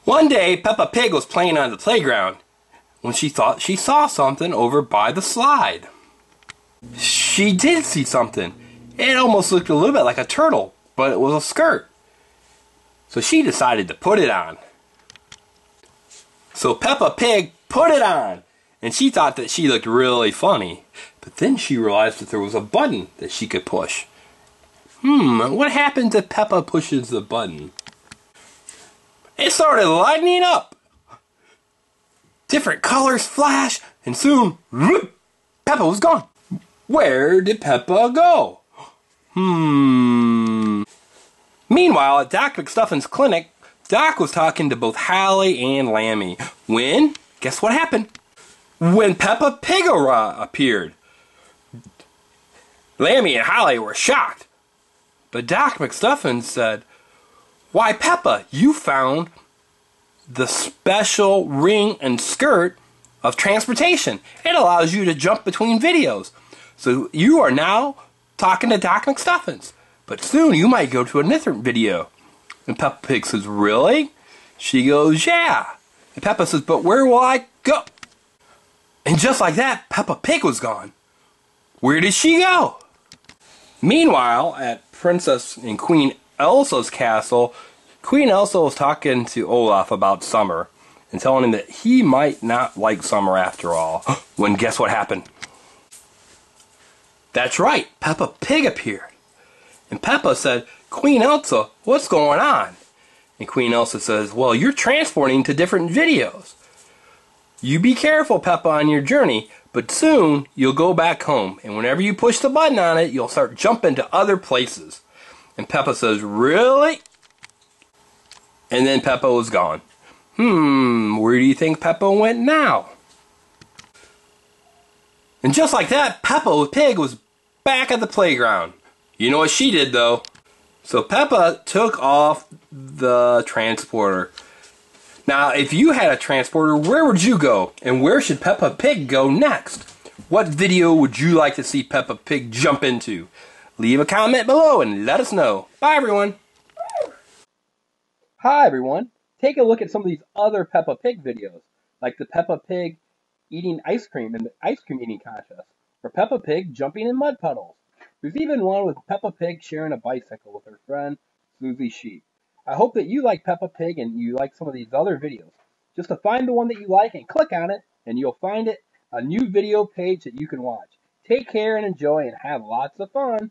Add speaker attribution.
Speaker 1: One day, Peppa Pig was playing on the playground when she thought she saw something over by the slide. She did see something. It almost looked a little bit like a turtle, but it was a skirt. So she decided to put it on. So Peppa Pig put it on, and she thought that she looked really funny. But then she realized that there was a button that she could push. What happens if Peppa pushes the button? It started lighting up. Different colors flash, and soon, whoop, Peppa was gone. Where did Peppa go? Meanwhile, at Doc McStuffins' clinic, Doc was talking to both Hallie and Lammy. When? Guess what happened? When Peppa Pig appeared. Lammy and Hallie were shocked. But Doc McStuffins said, "Why, Peppa, you found the special ring and skirt of transportation. It allows you to jump between videos. So you are now talking to Doc McStuffins. But soon you might go to a different video." And Peppa Pig says, "Really?" She goes, "Yeah." And Peppa says, "But where will I go?" And just like that, Peppa Pig was gone. Where did she go? Meanwhile, at Princess and Queen Elsa's castle, Queen Elsa was talking to Olaf about summer and telling him that he might not like summer after all. When guess what happened? That's right, Peppa Pig appeared. And Peppa said, "Queen Elsa, what's going on?" And Queen Elsa says, "Well, you're transporting to different videos. You be careful, Peppa, on your journey, but soon you'll go back home. And whenever you push the button on it, you'll start jumping to other places." And Peppa says, "Really?" And then Peppa was gone. Where do you think Peppa went now? And just like that, Peppa Pig was back at the playground. You know what she did, though? So Peppa took off the transporter. Now, if you had a transporter, where would you go? And where should Peppa Pig go next? What video would you like to see Peppa Pig jump into? Leave a comment below and let us know. Bye, everyone. Hi, everyone. Take a look at some of these other Peppa Pig videos, like the Peppa Pig eating ice cream in the ice cream eating contest, or Peppa Pig jumping in mud puddles. There's even one with Peppa Pig sharing a bicycle with her friend, Susie Sheep. I hope that you like Peppa Pig and you like some of these other videos. Just to find the one that you like and click on it, and you'll find a new video page that you can watch. Take care and enjoy and have lots of fun.